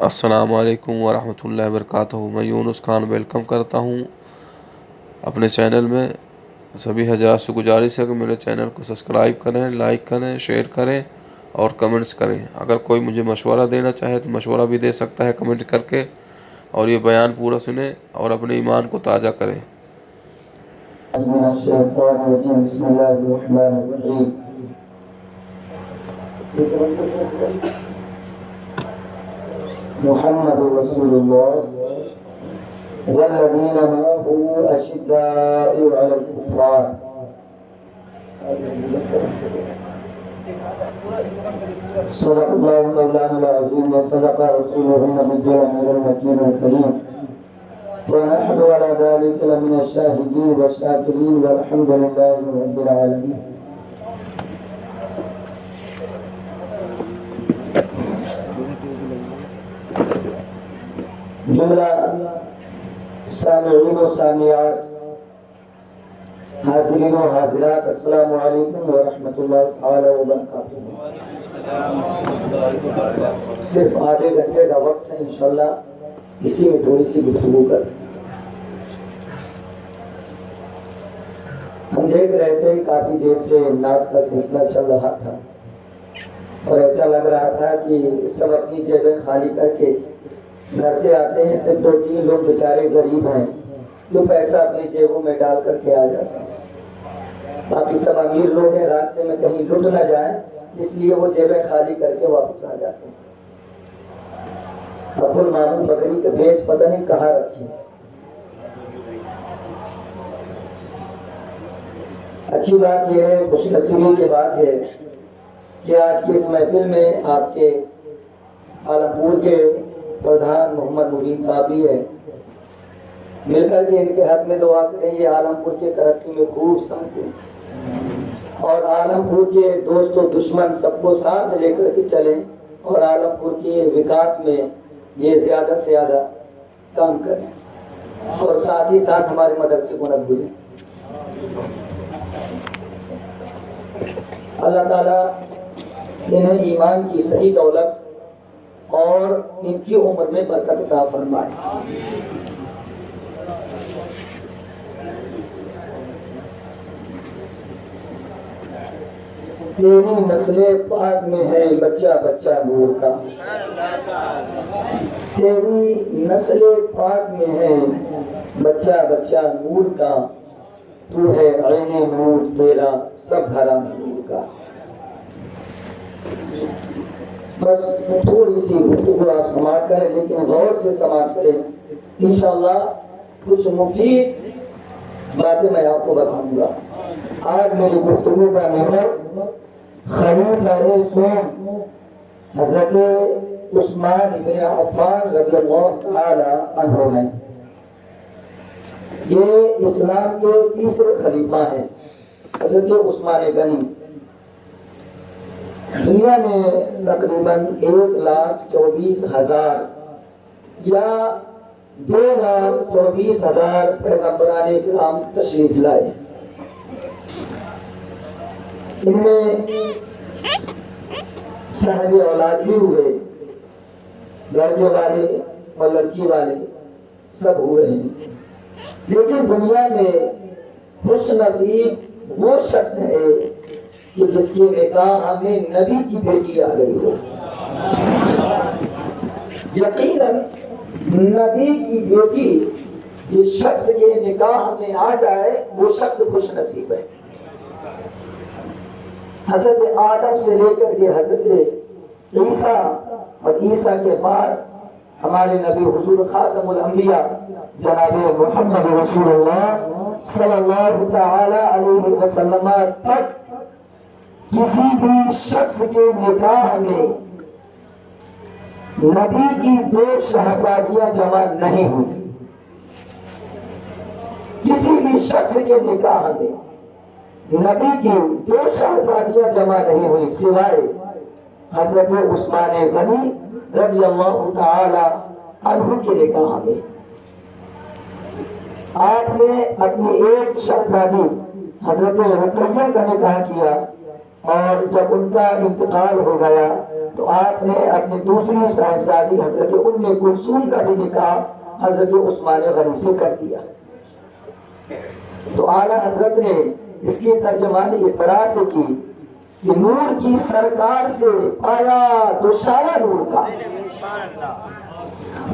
السلام علیکم ورحمۃ اللہ وبرکاتہ۔ میں یونس خان ویلکم کرتا ہوں اپنے چینل میں۔ سبھی حضرات سے گزارش ہے کہ میرے چینل کو سبسکرائب کریں، لائک کریں، شیئر کریں اور کمنٹس کریں۔ اگر کوئی مجھے مشورہ دینا چاہے تو مشورہ بھی دے سکتا ہے کمنٹ کر کے، اور یہ بیان پورا سنیں اور اپنے ایمان کو تازہ کریں۔ بسم اللہ الرحمن الرحیم۔ محمد رسول اللہ والذین معه اشداء علی الکفار صدق اللہ مولانا العظیم وصدق رسوله النبی الامین المکین الکریم ونحن على ذلك لمن الشاهدين والشاكرين والحمد لله رب العالمين۔ جملہ سامعین و سامعات، حاضرین و حاضرات، السلام علیکم ورحمۃ اللہ تعالی وبرکاتہ۔ صرف آدھے گھنٹے کا وقت ہے، انشاءاللہ اسی میں تھوڑی سی گفتگو کر۔ ہم دیکھ رہے تھے کافی دیر سے نعت کا سلسلہ چل رہا تھا، اور ایسا لگ رہا تھا کہ سب اپنی جیبیں خالی کر کے گھر سے آتے ہیں۔ صرف 2-3 لوگ بیچارے غریب ہیں جو پیسہ اپنی جیبوں میں ڈال کر کے آ جاتے ہیں، باقی سب امیر لوگ ہیں، راستے میں کہیں لٹ نہ جائیں اس لیے وہ جیبیں خالی کر کے واپس آ جاتے ہیں۔ ابو المامون بکری کے بیچ پتہ نہیں کہاں رکھی۔ اچھی بات یہ ہے، خوش نصیبی کی بات ہے کہ آج کی اس محفل میں آپ کے عالمپور کے پردھان محمد مبین صاحب بھی ہے۔ مل کر کے ان کے حق میں دعا کریں، یہ عالمپور کے ترقی میں خوب ساتھ دیں، اور عالمپور کے دوست و دشمن سب کو ساتھ لے کر کے چلیں، اور عالمپور کے وکاس میں یہ زیادہ سے زیادہ کام کریں، اور ساتھ ہی ساتھ ہمارے مدرسے کو نہ بھولیں۔ اللہ تعالیٰ انہیں ایمان کی صحیح دولت اور ان کی عمر میں برکت عطا فرمائے۔ تیری نسل پاک میں ہے بچہ بچہ نور کا، تیری نسل پاک میں ہے بچہ بچہ نور کا، تو ہے عین نور تیرا سب بھرا نور کا۔ بس تھوڑی سی گفتگو آپ سماعت کریں، لیکن غور سے سماعت کریں، انشاءاللہ کچھ مفید باتیں میں آپ کو بتاؤں گا۔ آج میری گفتگو کا محور خلیفہ رسول حضرت عثمان بن عفان رضی اللہ تعالی عنہ ہیں۔ یہ اسلام کے تیسرے خلیفہ ہیں، حضرت عثمان غنی۔ دنیا میں تقریباً 1,24,000 یا 2,24,000 پیغمبران کرام تشریف لائے۔ ان میں صاحب اولاد بھی ہوئے، لڑکے والے اور لڑکی والے سب ہوئے ہیں، لیکن دنیا میں خوش نصیب وہ شخص ہے کہ جس کے نکاح میں نبی کی بیٹی آ گئی ہو۔ یقیناً نبی کی بیٹی جس شخص کے نکاح میں آ جائے وہ شخص خوش نصیب ہے۔ حضرت آدم سے لے کر کے حضرت عیسیٰ اور عیسیٰ کے بعد ہمارے نبی حضور خاتم الانبیاء جناب محمد رسول اللہ صلی اللہ تعالی علیہ وسلم تک کسی بھی شخص کے نکاح میں نبی کی 2 شہزادیاں جمع نہیں ہوئی۔ کسی بھی شخص کے نکاح میں نبی کی 2 شہزادیاں جمع نہیں ہوئی سوائے حضرت عثمان غنی رضی اللہ تعالی عنہ کے نکاح میں۔ آپ نے اپنی ایک شہزادی حضرت رقیہ کا نکاح کیا، اور جب ان کا انتقال ہو گیا تو آپ نے اپنی دوسری صاحبزادی حضرت ام کلثوم کا بھی نکاح حضرت عثمان غنی سے کر دیا۔ تو اعلیٰ حضرت نے اس کی ترجمانی اس طرح سے کی کہ نور کی سرکار سے پایا دوشالہ نور کا،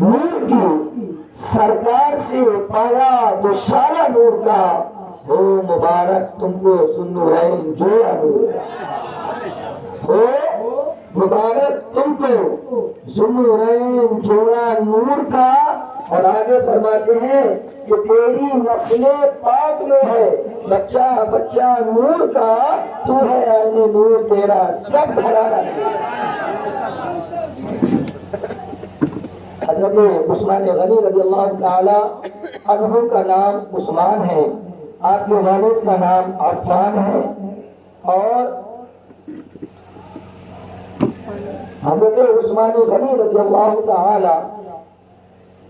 نور کی سرکار سے پایا دوشالہ نور کا، ہو مبارک تم کو ذوالنورین جوڑا نور کا، ہو مبارک تم کو ذوالنورین جوڑا نور کا۔ اور آگے فرماتے ہیں کہ تیری نسل پاک میں ہے بچہ بچہ نور کا، تو ہے عین نور تیرا سب گھرانہ ہے۔ حضرت عثمان غنی رضی اللہ تعالی عنہ کا نام عثمان ہے، آپ کے والد کا نام عفان ہے، اور حضرت عثمان غنی رضی اللہ تعالی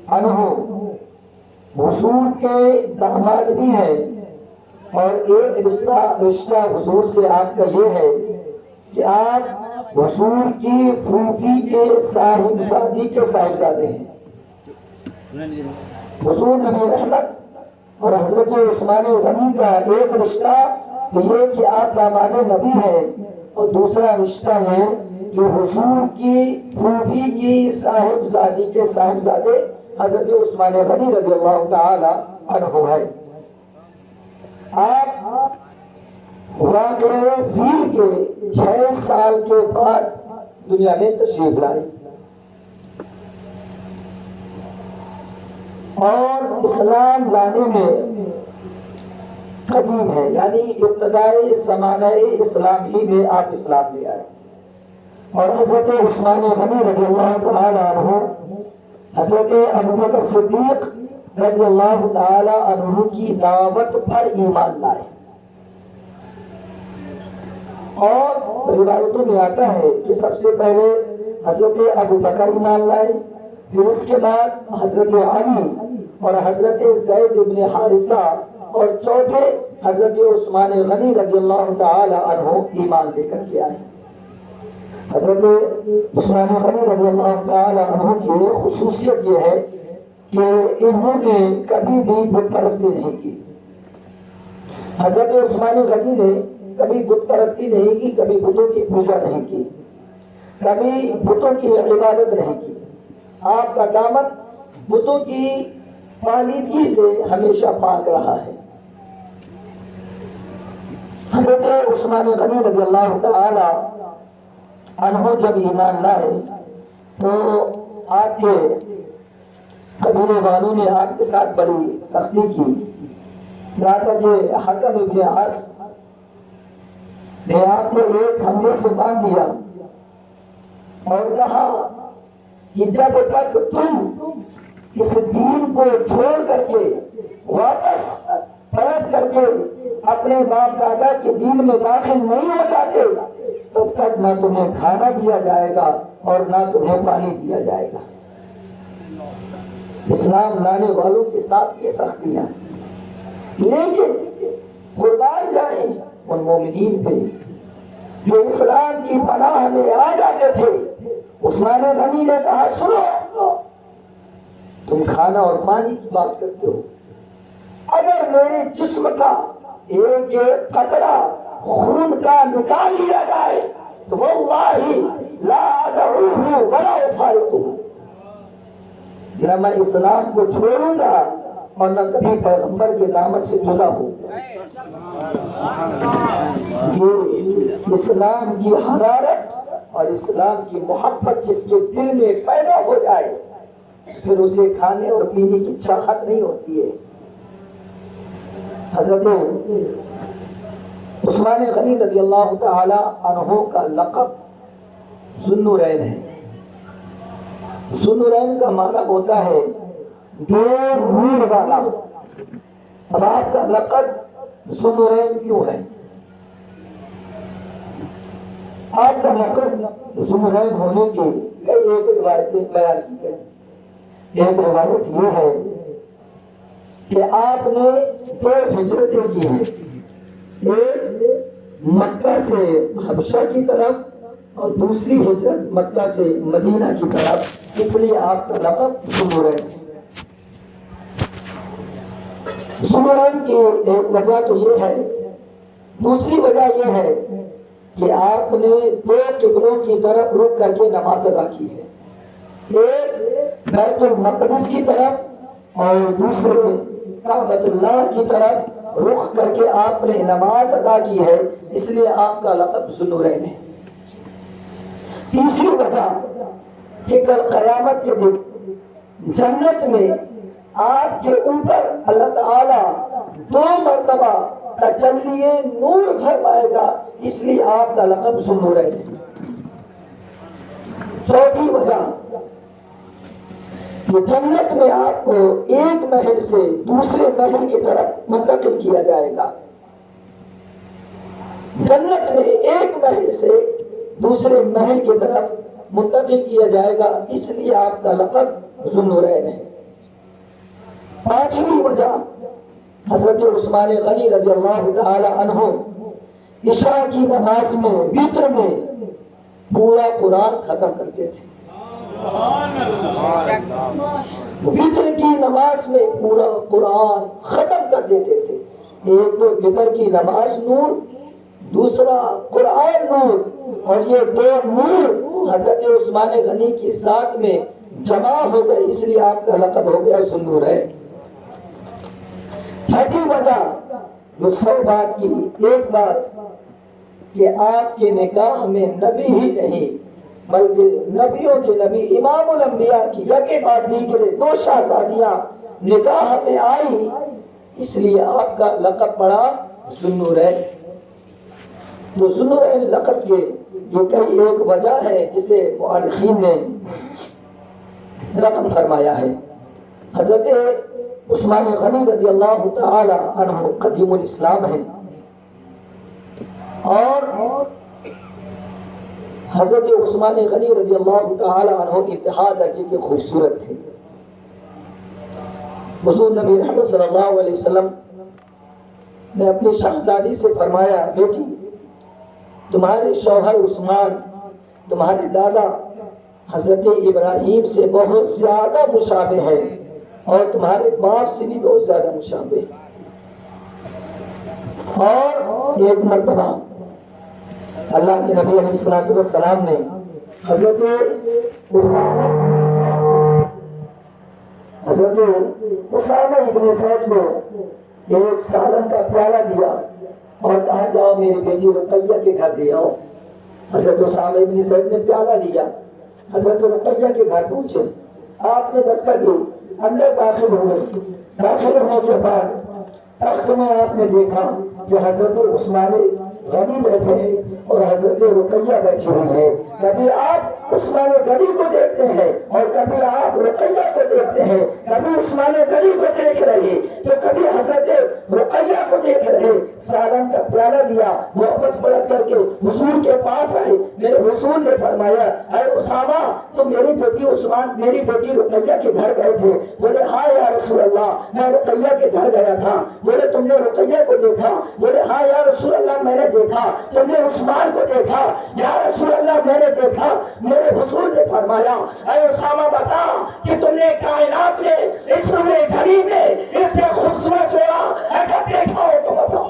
عنہ حضور کے داماد بھی ہیں، اور ایک رشتہ حضور سے آپ کا یہ ہے کہ آپ حضور کی پھوپھی کے صاحبزادی کے صاحبزادے ہیں۔ حضور نبی رحمت اور حضرت عثمان غنی کا ایک رشتہ یہ کہ آپ داماد نبی ہیں، اور دوسرا رشتہ ہے کہ حضور کی پھوپھی کی صاحبزادی کے صاحبزادے حضرت عثمان غنی رضی اللہ تعالی عنہ ہے۔ آپ واقعہ فیل کے 6 سال کے بعد دنیا میں تشریف لائے، اور اسلام لانے میں قدیم ہے، یعنی ابتدائی زمانہ اسلام ہی میں آپ اسلام لے آئے، اور حضرت عثمان غنی رضی اللہ تعالی عنہ حضرت ابوبکر صدیق رضی اللہ تعالی عنہ کی دعوت پر ایمان لائے۔ اور روایتوں میں آتا ہے کہ سب سے پہلے حضرت ابوبکر ایمان لائے، پھر اس کے بعد حضرت علی اور حضرت زید بن حارثہ، اور چوتھے حضرت عثمان غنی رضی اللہ تعالی عنہ ایمان لے کر کے آئے۔ حضرت عثمان غنی رضی اللہ تعالی عنہ کی خصوصیت یہ ہے کہ انہوں نے کبھی بھی بت پرستی نہیں کی۔ حضرت عثمان غنی نے کبھی بت پرستی نہیں کی، کبھی بتوں کی پوجا نہیں کی، کبھی بتوں کی عبادت نہیں کی۔ آپ کا دامن بتوں کی پالیدگی سے ہمیشہ پاک رہا ہے۔ حضرت عثمان غنی رضی اللہ تعالی عنہ جب ایمان لائے تو آپ کے قبیلے والوں نے آپ کے ساتھ بڑی سختی کی، یہاں تک کہ حکم ابن عاص نے آپ کو ایک حملے سے باندھ دیا اور کہا کہ جب تک تم اس دین کو چھوڑ کر کے واپس پلٹ کر کے اپنے باپ دادا کے دین میں داخل نہیں ہو جاتے تب تک نہ تمہیں کھانا دیا جائے گا اور نہ تمہیں پانی دیا جائے گا۔ اسلام لانے والوں کے ساتھ یہ سختیاں، لیکن قربان جائیں ان مومنین پہ جو اسلام کی پناہ میں آ جاتے تھے۔ عثمان غنی نے کہا سنو، تم کھانا اور پانی کی بات کرتے ہو، اگر میرے جسم کا ایک قطرہ خون کا نکال لیا جائے تو واللہ لا ادعوہ ولا افارقہ، نہ میں اسلام کو چھوڑوں گا اور نہ کبھی پیغمبر کے دامن سے جدا ہوں گا۔ یہ اسلام کی حرارت اور اسلام کی محبت جس کے دل میں پیدا ہو جائے پھر اسے کھانے اور پینے کی چاہت نہیں ہوتی ہے۔ حضرت عثمان غنی رضی اللہ تعالی عنہ کا لقب ذوالنورین ہے۔ ذوالنورین کا معنی ہوتا ہے دو نور والا۔ اب آپ کا لقب ذوالنورین کیوں ہے؟ آپ کا لقب ذوالنورین ہونے کی کئی ایک روایتیں بیان کی گئی۔ ایک روایت یہ ہے کہ آپ نے 2 ہجرتیں کی ہیں، ایک مکہ سے حبشہ کی طرف اور دوسری ہجرت مکہ سے مدینہ کی طرف، اس لیے آپ کا لقب ذوالنورین ہے۔ ذوالنورین کی ایک وجہ تو یہ ہے، دوسری وجہ یہ ہے کہ آپ نے دو قبلوں کی طرف رخ کر کے نماز ادا کی ہے، ایک بیت المقدس کی طرف اور دوسرے کعبۃ اللہ کی طرف رخ کر کے آپ نے نماز ادا کی ہے، اس لیے آپ کا لقب ذوالنورین ہے۔ تیسری وجہ کہ کل قیامت کے دن جنت میں آپ کے اوپر اللہ تعالی 2 مرتبہ تجلی نور فرمائے گا، اس لیے آپ کا لقب ذوالنورین ہے۔ چوتھی وجہ کہ جنت میں آپ کو ایک محل سے دوسرے محل کی طرف منتقل کیا جائے گا، جنت میں ایک محل سے دوسرے محل کی طرف منتقل کیا جائے گا، اس لیے آپ کا لقب ذوالنورین ہے۔ پانچویں وجہ حضرت عثمان غنی رضی اللہ تعالی عنہ عشاء کی نماز میں وتر میں پورا قرآن ختم کرتے تھے، وتر کی نماز میں پورا قرآن ختم کر دیتے تھے۔ ایک تو وتر کی نماز نور، دوسرا قرآن نور، اور یہ 2 نور حضرت عثمان غنی کی ذات میں جمع ہو گئے، اس لیے آپ کا لقب ہو گیا ذوالنورین۔ چھٹی وجہ جو 100 بات کی ایک بات کہ آپ کے نکاح میں نبی ہی نہیں بلکہ نبیوں کے نبی امام الانبیاء کی یکے بعد دیگرے 2 شہزادیاں نکاح میں آئی، اس لیے آپ کا لقب پڑا ذوالنورین۔ تو ذوالنورین لقب کے یہ کئی ایک وجہ ہے جسے مؤرخین نے رقم فرمایا ہے۔ حضرت عثمان غنی رضی اللہ تعالی عنہ قدیم الاسلام ہیں، اور حضرت عثمان غنی رضی اللہ تعالی عنہ انتہا درجے کے خوبصورت تھے۔ حضور نبی محمد صلی اللہ علیہ وسلم نے اپنی شہزادی سے فرمایا، بیٹی تمہارے شوہر عثمان تمہارے دادا حضرت ابراہیم سے بہت زیادہ مشابہ ہے اور تمہارے باپ سے بھی بہت زیادہ مشابہ ہے۔ اور ایک مرتبہ اللہ کے نبی علیہ السلام نے حضرت اسامہ ابن زید کو ایک سالن کا پیالہ دیا اور کہا جاؤ میری بیٹی رقیہ کے گھر دے آؤ۔ حضرت اسامہ ابن زید نے پیالہ لیا، حضرت رقیہ کے گھر پہنچے، آپ نے دستک دی، اندر داخل ہوئے، داخل ہونے کے بعد تخت میں آپ نے دیکھا کہ حضرت عثمان غنی بیٹھے ہیں اور حضرت رقیہ بیٹھی ہوئی ہے۔ کبھی آپ عثمان غنی کو دیکھتے ہیں اور کبھی آپ رقیہ کو دیکھتے ہیں، کبھی عثمان غنی کو دیکھ رہے تو کبھی حضرت رقیہ کو دیکھ رہے۔ سالن کا پیالہ دیا، واپس پلٹ کر کے حضور کے پاس آئے، میرے حضور نے فرمایا اے اسامہ تم میری بیٹی رقیہ کے گھر گئے تھے؟ بولے ہاں یا رسول اللہ میں رقیہ کے گھر گیا تھا۔ بولے تم نے رقیہ کو دیکھا؟ بولے ہاں یا رسول اللہ میں نے دیکھا۔ تم نے عثمان کو دیکھا؟ یا رسول اللہ میں نے دیکھا۔ میرے حضور نے فرمایا اے اسامہ بتا کہ تم نے کائنات میں اس نور جری میں اس سے خوبصورت جوڑا اگر دیکھا ہو تو بتاؤ۔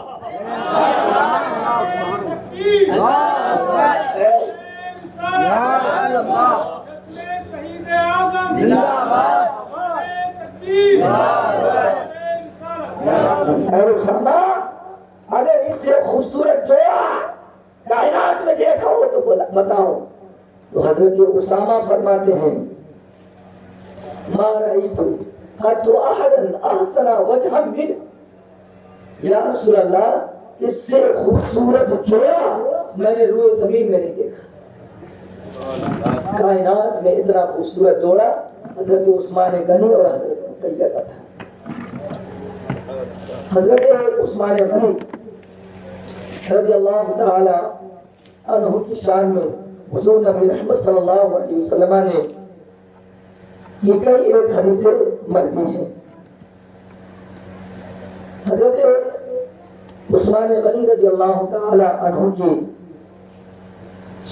اے اسامہ اگر اس سے خوبصورت جوڑا کائنات میں دیکھا ہو تو بتاؤ۔ تو حضرت اسامہ فرماتے ہیں ما رأیت قط احدا احسن وجها منه، یا رسول اللہ اس سے خوبصورت جوڑا میں نے روئے زمین میں نہیں دیکھا۔ کائنات میں اتنا خوبصورت جوڑا حضرت عثمان غنی اور حضرت رقیہ کا تھا۔ حضرت عثمان غنی رضی اللہ تعالی عنہ کی شان میں حضور نبی رحمت صلی اللہ علیہ وسلم نے یہ کئی ایک حدیثیں مروی ہیں۔ حضرت عثمان غنی رضی اللہ تعالی عنہ کی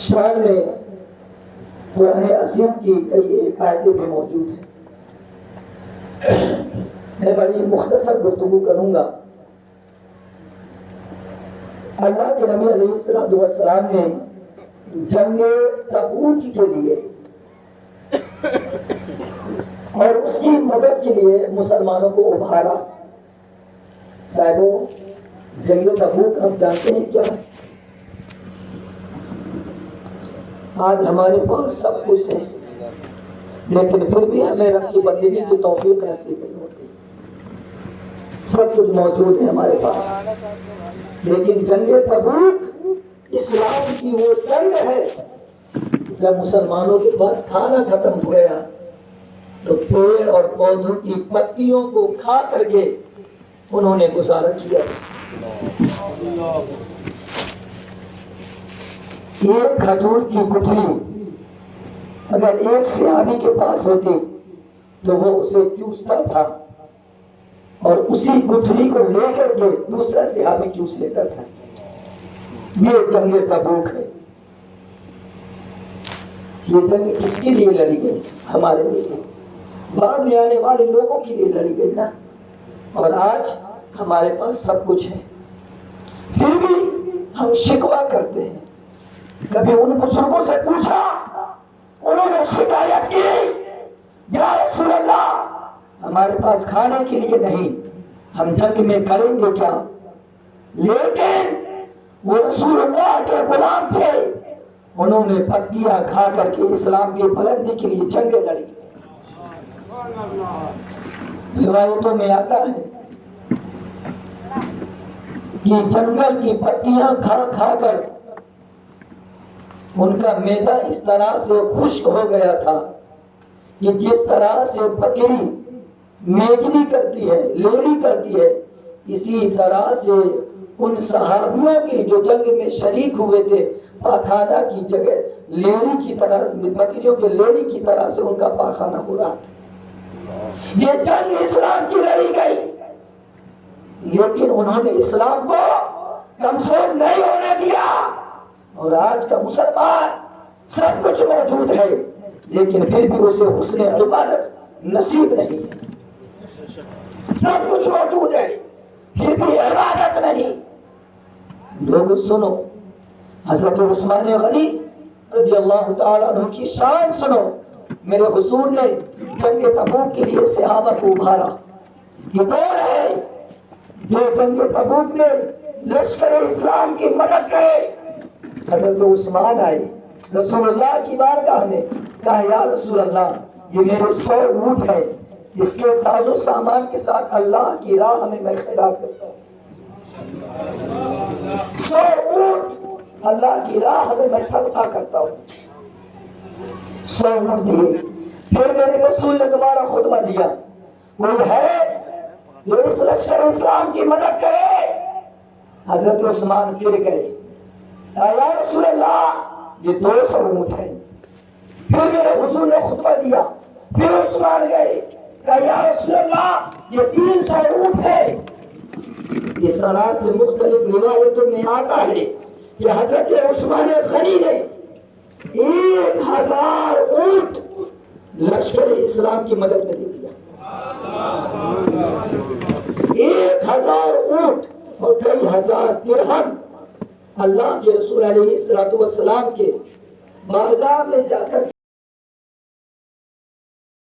شان میں قرآن عظیم کی کئی ایک آیتیں بھی موجود ہیں. میں بڑی مختصر گفتگو کروں گا. اللہ کے نبی علیہ السلام نے جنگ تبوک کے لیے اور اس کی مدد کے لیے مسلمانوں کو ابھارا. صاحبوں، جنگ تبوک ہم جانتے ہیں کیا ہے؟ آج ہمارے پاس سب کچھ ہے، لیکن پھر بھی ہمیں رب کی بندگی کی توفیق نصیب نہیں ہوتی. سب کچھ موجود ہے ہمارے پاس، لیکن جنگ تبوک اسلام کی وہ جنگ ہے جب مسلمانوں کے پاس کھانا ختم ہو گیا تو پیڑ اور پودوں کی پتیوں کو کھا کر کے انہوں نے گزارا کیا. ایک کھجور کی گٹھلی اگر ایک صحابی کے پاس ہوتی تو وہ اسے چوستا تھا اور اسی گٹھلی کو لے کر کے دوسرا صحابی چوس لیتا تھا. یہ جنگ تبوک ہے. یہ جنگ کس کے لیے لڑی گئی؟ ہمارے لیے، بعد میں آنے والے لوگوں کے لیے لڑی گئی نا. اور آج ہمارے پاس سب کچھ ہے، پھر بھی ہم شکوہ کرتے ہیں. کبھی ان بزرگوں سے پوچھا، انہوں نے شکایت کی، یا رسول اللہ ہمارے پاس کھانے کے لیے نہیں، ہم جنگ میں کریں گے کیا؟ لیکن وہ رسول اللہ کے غلام تھے، انہوں نے پتیاں کھا کر کے اسلام کی بلندی کے لیے جنگیں لڑی. روایتوں میں آتا ہے کہ جنگل کی پتیاں کھا کھا کر ان کا معدہ اس طرح سے خشک ہو گیا تھا کہ جس طرح سے بکری میگنی کرتی ہے، لیڑی کرتی ہے، اسی طرح سے ان صحابیوں کی جو جنگ میں شریک ہوئے تھے پاخانہ کی جگہ لیڑی کی طرح، بکریوں کے لیڑی کی طرح سے ان کا پاخانہ ہو رہا تھا. یہ جنگ اسلام کی لڑی گئی، لیکن انہوں نے اسلام کو کمزور نہیں ہونے دیا. اور آج کا مسلمان سب کچھ موجود ہے، لیکن پھر بھی اسے حسن عبادت نصیب نہیں ہے. سب کچھ موجود ہے، پھر بھی عبادت نہیں. لوگ سنو، حضرت عثمان غنی رضی اللہ تعالیٰ عنہ کی شان سنو. میرے حضور نے جنگ تبوک کے لیے صحابہ کو ابھارا. یہ کون ہے جو جنگ تبوک میں لشکر اسلام کی مدد کرے؟ حضرت عثمان آئے رسول اللہ کی بارگاہ میں، کہا یا رسول اللہ یہ میرے 100 اونٹ ہے، اس کے ساز و سامان کے ساتھ اللہ کی راہ میں خیرات کرتا ہوں. 100 اونٹ اللہ کی راہ میں صدقہ کرتا ہوں. 100 اونٹ دیے. پھر میرے رسول نے دوبارہ خطبہ دیا، کوئی ہے جو اس لشکر اسلام کی مدد کرے؟ حضرت عثمان پھر گئے، یا رسول اللہ یہ 200 اونٹ ہے. پھر میرے حضور نے خطبہ دیا، پھر عثمان گئے، کہا یا رسول اللہ یہ 300 اونٹ ہے. اس طرح سے مختلف روایتوں میں آتا ہے کہ حضرت عثمان غنی نے 1000 اونٹ لشکر اسلام کی مدد میں دے دیا. 1000 اونٹ اور کئی ہزار درہم اللہ کے رسول علیہ الصلوۃ والسلام کے بارگاہ میں جا کر